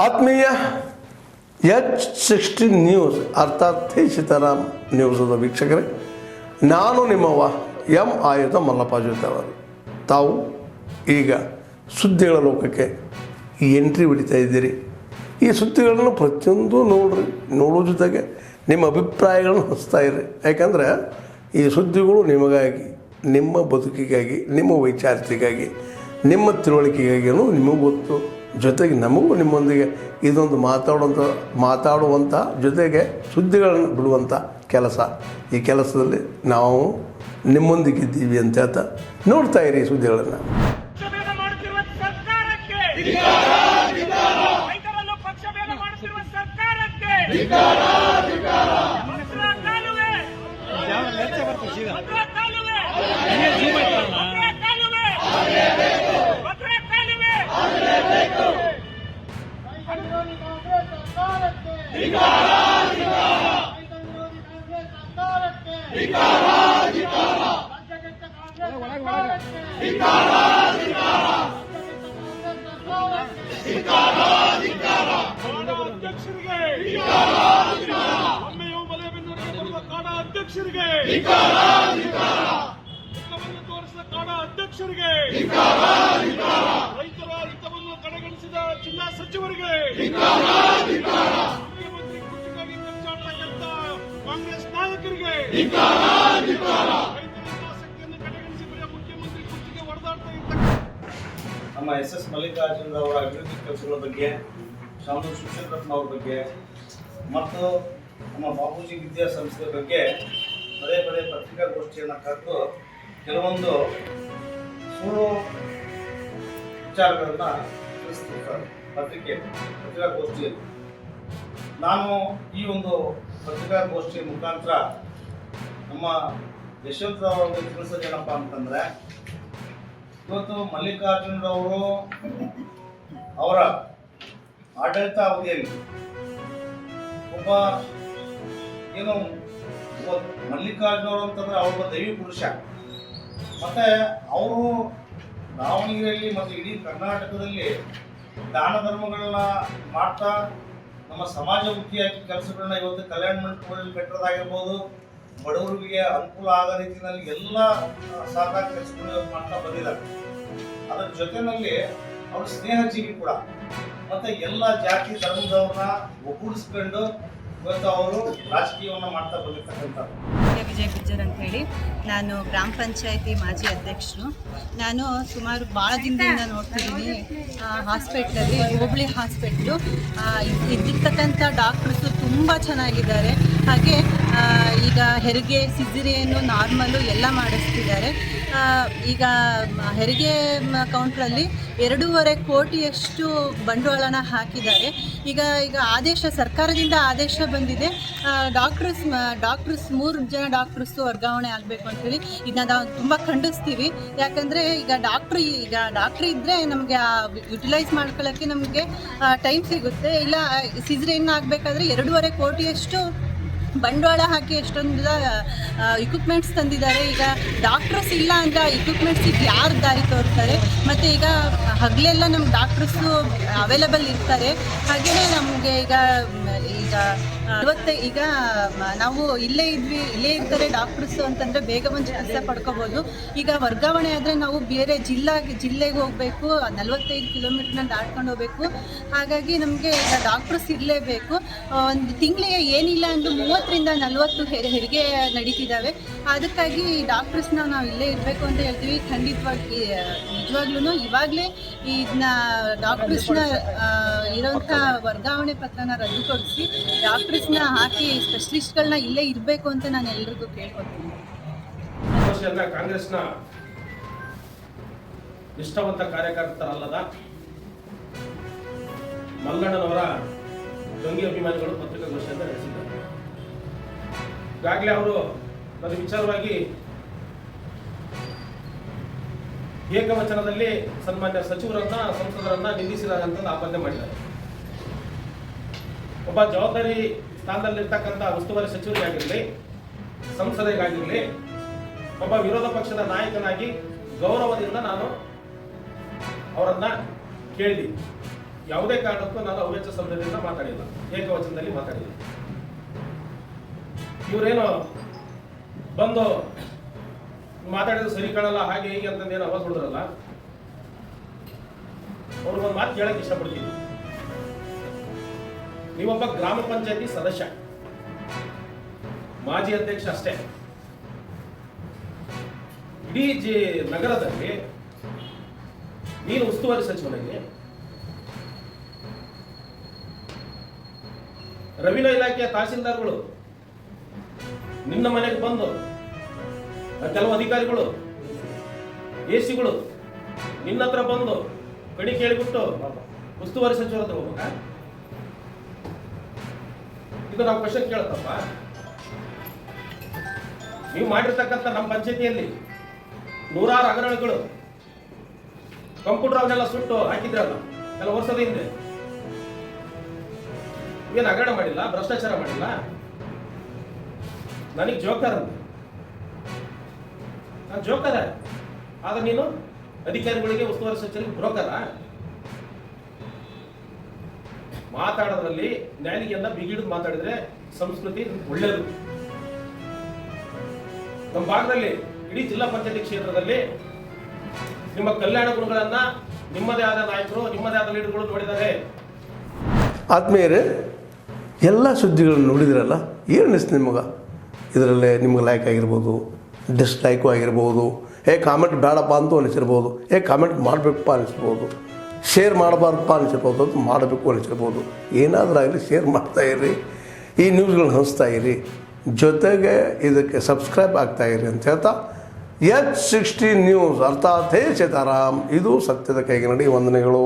ಆತ್ಮೀಯ H16 news ಅರ್ಥಾತ್ ಸೀತಾರಾಮ್ ನ್ಯೂಸದ ವೀಕ್ಷಕರೇ, ನಾನು ನಿಮ್ಮವ ಎಂ ಆಯುಧ ಮಲ್ಲಪ್ಪ ಜೊತೆ ಅವರು. ತಾವು ಈಗ ಸುದ್ದಿಗಳ ಲೋಕಕ್ಕೆ ಎಂಟ್ರಿ ಹೊಡಿತಾ ಇದ್ದೀರಿ. ಈ ಸುದ್ದಿಗಳನ್ನು ಪ್ರತಿಯೊಂದು ನೋಡೋ ಜೊತೆಗೆ ನಿಮ್ಮ ಅಭಿಪ್ರಾಯಗಳನ್ನು ಹಂಚ್ತಾ ಇರ್ರಿ. ಯಾಕಂದರೆ ಈ ಸುದ್ದಿಗಳು ನಿಮಗಾಗಿ, ನಿಮ್ಮ ಬದುಕಿಗಾಗಿ, ನಿಮ್ಮ ವೈಚಾರಿಕೆಗಾಗಿ, ನಿಮ್ಮ ತಿಳುವಳಿಕೆಗಾಗಿಯೂ ನಿಮಗೂ ಗೊತ್ತು. ಜೊತೆಗೆ ನಮಗೂ ನಿಮ್ಮೊಂದಿಗೆ ಇದೊಂದು ಮಾತಾಡುವಂಥ ಜೊತೆಗೆ ಸುದ್ದಿಗಳನ್ನು ಬಿಡುವಂಥ ಕೆಲಸ. ಈ ಕೆಲಸದಲ್ಲಿ ನಾವು ನಿಮ್ಮೊಂದಿಗಿದ್ದೀವಿ ಅಂತ ಹೇಳ್ತಾ ನೋಡ್ತಾ ಇರಿ ಸುದ್ದಿಗಳನ್ನು. ಅಧ್ಯಕ್ಷರಿಗೆ ತೋರಿಸಿದ ಕಾಡ ಅಧ್ಯಕ್ಷರಿಗೆ, ರೈತರ ಹಿತವನ್ನು ಕಡೆಗಣಿಸಿದ ಚಿನ್ನ ಸಚಿವರಿಗೆ, ಮುಖ್ಯಮಂತ್ರಿ ಕುರ್ಚಿಗಾಗಿ ಕಚ್ಚಾಡ್ತಕ್ಕಂಥ ಕಾಂಗ್ರೆಸ್ ನಾಯಕರಿಗೆ, ರೈತರ ಹಿತಾಸಕ್ತಿಯನ್ನು ಕಡೆಗಣಿಸಿ ಬರೀ ಮುಖ್ಯಮಂತ್ರಿ ಕುರ್ಚಿಗೆ ಹೊಡೆದಾಡ್ತಾ ಇದ್ದ ನಮ್ಮ ಎಸ್ ಮಲ್ಲಿಕಾರ್ಜುನ ಅವರ ಅಭಿವೃದ್ಧಿ ಕೆಲಸಗಳ ಬಗ್ಗೆ, ಶಾಮನೂರು ಶಿಕ್ಷಕರತ್ನ ಅವ್ರ ಬಗ್ಗೆ ಮತ್ತು ನಮ್ಮ ಬಾಪೂಜಿ ವಿದ್ಯಾಸಂಸ್ಥೆ ಬಗ್ಗೆ ಪದೇ ಪದೇ ಪತ್ರಿಕಾಗೋಷ್ಠಿಯನ್ನು ಕರೆದು ಕೆಲವೊಂದು ಸುಳ್ಳು ವಿಚಾರಗಳನ್ನು ತಿಳಿಸ್ತಿರ್ತಾರೆ ಪತ್ರಿಕಾಗೋಷ್ಠಿಯಲ್ಲಿ. ನಾನು ಈ ಒಂದು ಪತ್ರಿಕಾಗೋಷ್ಠಿಯ ಮುಖಾಂತರ ನಮ್ಮ ಯಶವಂತರಾವ್ ಅವರಿಗೆ ತಿಳಿಸೋದೇನಪ್ಪ ಅಂತಂದರೆ, ಇವತ್ತು ಮಲ್ಲಿಕಾರ್ಜುನರವರು ಅವರ ಆಡಳಿತ ಅವಧಿಯಲ್ಲಿ ಒಬ್ಬ ಏನು ಮಲ್ಲಿಕಾರ್ಜುನವರು ಅಂತಂದ್ರೆ ಅವರೊಬ್ಬ ದೈವಿ ಪುರುಷ. ಮತ್ತು ಅವರು ದಾವಣಗೆರೆಯಲ್ಲಿ ಮತ್ತು ಇಡೀ ಕರ್ನಾಟಕದಲ್ಲಿ ದಾನ ಧರ್ಮಗಳನ್ನ ಮಾಡ್ತಾ ನಮ್ಮ ಸಮಾಜಮುಖಿಯಾಗಿ ಕೆಲಸಗಳನ್ನ ಇವತ್ತು ಕಲ್ಯಾಣ ಮಂಟಪಗಳಲ್ಲಿ ಕಟ್ಟೋದಾಗಿರ್ಬೋದು, ಬಡವರಿಗೆ ಅನುಕೂಲ ಆಗೋ ರೀತಿಯಲ್ಲಿ ಎಲ್ಲ ಸಹಕಾರ ಕೆಲಸಗಳು ಮಾಡ್ತಾ ಬಂದಿದ್ದಾರೆ. ಅದರ ಜೊತೆಯಲ್ಲಿ ಅವರು ಸ್ನೇಹಜೀವಿ ಕೂಡ. ಮತ್ತು ಎಲ್ಲ ಜಾತಿ ಧರ್ಮದವ್ರನ್ನ ಒಗ್ಗೂಡಿಸ್ಕೊಂಡು ಇವತ್ತು ಅವರು ರಾಜಕೀಯವನ್ನು ಮಾಡ್ತಾ ಬಂದಿರ್ತಕ್ಕಂಥದ್ದು. ವಿಜಯ್ ಗುಜ್ಜರ್ ಅಂತ ಹೇಳಿ, ನಾನು ಗ್ರಾಮ ಪಂಚಾಯತಿ ಮಾಜಿ ಅಧ್ಯಕ್ಷರು. ನಾನು ಸುಮಾರು ಭಾಳ ದಿನದಿಂದ ನೋಡ್ತಿದ್ದೀನಿ ಹಾಸ್ಪಿಟ್ಲಲ್ಲಿ, ಹೋಬಳಿ ಹಾಸ್ಪಿಟ್ಲು ಇದ್ದಿರ್ತಕ್ಕಂಥ ಡಾಕ್ಟ್ರಸು ತುಂಬ ಚೆನ್ನಾಗಿದ್ದಾರೆ. ಹಾಗೆ ಈಗ ಹೆರಿಗೆ, ಸಿಜರಿಯನ್ನು, ನಾರ್ಮಲು ಎಲ್ಲ ಮಾಡಿಸ್ತಿದ್ದಾರೆ. ಈಗ ಹೆರಿಗೆ ಕೌಂಟ್ರಲ್ಲಿ 2.5 ಕೋಟಿಯಷ್ಟು ಬಂಡವಾಳನ ಹಾಕಿದ್ದಾರೆ. ಈಗ ಆದೇಶ ಸರ್ಕಾರದಿಂದ ಆದೇಶ ಬಂದಿದೆ, ಡಾಕ್ಟ್ರಸ್ 3 ಜನ ಡಾಕ್ಟ್ರಸ್ಸು ವರ್ಗಾವಣೆ ಆಗಬೇಕು ಅಂಥೇಳಿ. ಇದನ್ನ ನಾವು ತುಂಬ ಖಂಡಿಸ್ತೀವಿ. ಯಾಕಂದರೆ ಈಗ ಡಾಕ್ಟ್ರ್ ಇದ್ದರೆ ನಮಗೆ ಯುಟಿಲೈಸ್ ಮಾಡ್ಕೊಳ್ಳೋಕ್ಕೆ ನಮಗೆ ಟೈಮ್ ಸಿಗುತ್ತೆ. ಇಲ್ಲ ಸಿಜರಿಯನ್ ಆಗಬೇಕಾದ್ರೆ 2.5 ಕೋಟಿಯಷ್ಟು ಬಂಡವಾಳ ಹಾಕಿ ಎಷ್ಟೊಂದು ಇಕ್ವಿಪ್ಮೆಂಟ್ಸ್ ತಂದಿದ್ದಾರೆ. ಈಗ ಡಾಕ್ಟ್ರಸ್ ಇಲ್ಲ ಅಂದರೆ ಇಕ್ವಿಪ್ಮೆಂಟ್ಸಿಗೆ ಯಾರು ದಾರಿ ತೋರ್ತಾರೆ? ಮತ್ತು ಈಗ ಹಗಲೆಲ್ಲ ನಮ್ಮ ಡಾಕ್ಟ್ರಸ್ಸು ಅವೈಲೇಬಲ್ ಇರ್ತಾರೆ. ಹಾಗೆಯೇ ನಮಗೆ ಈಗ ನಾವು ಇಲ್ಲೇ ಇರ್ತಾರೆ ಡಾಕ್ಟ್ರಸ್ಸು ಅಂತಂದರೆ ಬೇಗ ಒಂದು ಚಿಕಿತ್ಸೆ ಪಡ್ಕೋಬೋದು. ಈಗ ವರ್ಗಾವಣೆ ಆದರೆ ನಾವು ಬೇರೆ ಜಿಲ್ಲೆಗೆ ಹೋಗಬೇಕು, 45 ಕಿಲೋಮೀಟ್ರನ್ನ ದಾಟ್ಕೊಂಡು ಹೋಗಬೇಕು. ಹಾಗಾಗಿ ನಮಗೆ ಈಗ ಡಾಕ್ಟ್ರಸ್ ಇರಲೇಬೇಕು. ಒಂದು ತಿಂಗಳಿಗೆ ಏನಿಲ್ಲ ಅಂದರೂ 30ರಿಂದ 40 ಹೆರಿಗೆ ನಡೀತಿದ್ದಾವೆ. ಅದಕ್ಕಾಗಿ ಡಾಕ್ಟ್ರಸ್ನ ನಾವು ಇಲ್ಲೇ ಇರಬೇಕು ಅಂತ ಹೇಳ್ತೀವಿ. ಖಂಡಿತವಾಗಿ ನಿಜವಾಗ್ಲೂ ಇವಾಗಲೇ ಇದನ್ನ ಡಾಕ್ಟ್ರಸ್ನ ಇರೋಂಥ ವರ್ಗಾವಣೆ ಪತ್ರನ ರದ್ದುಪಡಿಸಿ ಡಾಕ್ಟ್ರಸ್ನ ಹಾಕಿ ಸ್ಪೆಷಲಿಸ್ಟ್ಗಳನ್ನ ಇಲ್ಲೇ ಇರಬೇಕು ಅಂತ ನಾನು ಎಲ್ರಿಗೂ ಕೇಳ್ಕೊತೀನಿ. ಕಾಂಗ್ರೆಸ್ನ ನಿಷ್ಠಾವಂತ ಕಾರ್ಯಕರ್ತರಲ್ಲದ ಮಲ್ಲಣ್ಣನವರ ಜಂಗಿ ಅಭಿಮಾನಿಗಳು ಪತ್ರಿಕಾಗೋಷ್ಠಿಯನ್ನು ನಡೆಸಿದ್ದಾರೆ. ಈಗಾಗಲೇ ಅವರು ನನ್ನ ವಿಚಾರವಾಗಿ ಏಕವಚನದಲ್ಲಿ ಸನ್ಮಾನ್ಯ ಸಚಿವರನ್ನ, ಸಂಸದರನ್ನ ನಿಂದಿಸಿದಂತ ಆಪಾದನೆ ಮಾಡಿದ್ದಾರೆ. ಒಬ್ಬ ಜವಾಬ್ದಾರಿ ಸ್ಥಾನದಲ್ಲಿರ್ತಕ್ಕಂಥ ಉಸ್ತುವಾರಿ ಸಚಿವರಿಗಾಗಿರಲಿ, ಸಂಸದರಿಗಾಗಿರಲಿ, ಒಬ್ಬ ವಿರೋಧ ಪಕ್ಷದ ನಾಯಕನಾಗಿ ಗೌರವದಿಂದ ನಾನು ಅವರನ್ನ ಕೇಳಿದೆ. ಯಾವುದೇ ಕಾರಣಕ್ಕೂ ನಾನು ಅವ್ಯಾಚ ಶಬ್ದದಿಂದ ಮಾತಾಡಿಲ್ಲ, ಏಕವಚನದಲ್ಲಿ ಮಾತಾಡಿಲ್ಲ. ಇವರೇನು ಬಂದು ಮಾತಾಡಿದ್ರೆ ಸರಿ ಕಾಣಲ್ಲ ಹಾಗೆ ಹೀಗೆ ಅಂತಂದೇನು ಅವಾಜ್ ಹೊಡೆದ್ರಲ್ಲ, ಅವ್ರಿಗೊಂದು ಮಾತು ಕೇಳಕ್ಕೆ ಇಷ್ಟಪಡ್ತೀನಿ. ನೀವೊಬ್ಬ ಗ್ರಾಮ ಪಂಚಾಯತಿ ಸದಸ್ಯ, ಮಾಜಿ ಅಧ್ಯಕ್ಷ ಅಷ್ಟೇ. ಇಡೀ ನಗರದಲ್ಲಿ ನೀನು ಉಸ್ತುವಾರಿ ಸಚಿವನಾಗಿ ರವಿನ ಇಲಾಖೆಯ ತಹಸೀಲ್ದಾರ್ಗಳು ನಿನ್ನ ಮನೆಗೆ ಬಂದು, ಕೆಲವು ಅಧಿಕಾರಿಗಳು ಎಸಿಗಳು ನಿನ್ನ ಹತ್ರ ಬಂದು ಕಣಿ ಕೇಳಿಬಿಟ್ಟು ಉಸ್ತುವಾರಿ ಸಚಿವರ ಹತ್ರ ಹೋಗ್ಬೇಕಾ? ಇದು ನಾವು ಕ್ವಶನ್ ಕೇಳ್ತಪ್ಪ. ನೀವು ಮಾಡಿರ್ತಕ್ಕಂಥ ನಮ್ಮ ಪಂಚಾಯತಿಯಲ್ಲಿ ನೂರಾರು ಹಗರಣಗಳು, ಕಂಪ್ಯೂಟರ್ ಅವನ್ನೆಲ್ಲ ಸುಟ್ಟು ಹಾಕಿದ್ರಲ್ಲ ಕೆಲವು ವರ್ಷದ ಹಿಂದೆ. ಏನು ಹಗರಣ ಮಾಡಿಲ್ಲ, ಭ್ರಷ್ಟಾಚಾರ ಮಾಡಿಲ್ಲ. ನನಗೆ ಜೋಕರ್ ಅಂತ, ನಾನು ಜೋಕರ. ಆದ್ರೆ ನೀನು ಅಧಿಕಾರಿಗಳಿಗೆ ಉಸ್ತುವಾರಿ ಸಚಿವರಿಗೆ ಬ್ರೋಕರ. ಮಾತಾಡೋದ್ರಲ್ಲಿ ನ್ಯಾಲಿಗೆಯನ್ನ ಬಿಗಿಡಿದು ಮಾತಾಡಿದ್ರೆ ಸಂಸ್ಕೃತಿ ಒಳ್ಳೆಯದು. ನಮ್ಮ ಭಾಗದಲ್ಲಿ ಇಡೀ ಜಿಲ್ಲಾ ಪಂಚಾಯತಿ ಕ್ಷೇತ್ರದಲ್ಲಿ ನಿಮ್ಮ ಕಲ್ಯಾಣ ಗುಣಗಳನ್ನ ನಿಮ್ಮದೇ ಆದ ನಾಯಕರು, ನಿಮ್ಮದೇ ಆದ ಲೀಡರ್ಗಳು ನೋಡಿದ್ದಾರೆ. ಆತ್ಮೀಯರೇ, ಎಲ್ಲ ಸುದ್ದಿಗಳನ್ನು ನೋಡಿದ್ರಲ್ಲ, ಏನು ಅನಿಸ್ತು ನಿಮಗೆ? ಇದರಲ್ಲೇ ನಿಮ್ಗೆ ಲೈಕ್ ಆಗಿರ್ಬೋದು, ಡಿಸ್ಲೈಕು ಆಗಿರ್ಬೋದು, ಕಾಮೆಂಟ್ ಬೇಡಪ್ಪ ಅಂತೂ ಅನಿಸಿರ್ಬೋದು, ಕಾಮೆಂಟ್ ಮಾಡಬೇಕಪ್ಪ ಅನಿಸಿರ್ಬೋದು, ಶೇರ್ ಮಾಡಬಾರ್ದಪ್ಪ ಅನಿಸಿರ್ಬೋದು, ಅದು ಮಾಡಬೇಕು ಅನಿಸಿರ್ಬೋದು. ಏನಾದರೂ ಆಗಲಿ ಶೇರ್ ಮಾಡ್ತಾಯಿರಿ, ಈ ನ್ಯೂಸ್ಗಳನ್ನ ಹಂಚ್ತಾ ಇರಿ, ಜೊತೆಗೆ ಇದಕ್ಕೆ ಸಬ್ಸ್ಕ್ರೈಬ್ ಆಗ್ತಾಯಿರಿ ಅಂತ ಹೇಳ್ತಾ, H16 ನ್ಯೂಸ್ ಅರ್ಥಾತ್ ಹೇ ಸೀತಾರಾಮ್, ಇದು ಸತ್ಯದ ಕೈಗೆ ನಡಿ. ವಂದನೆಗಳು.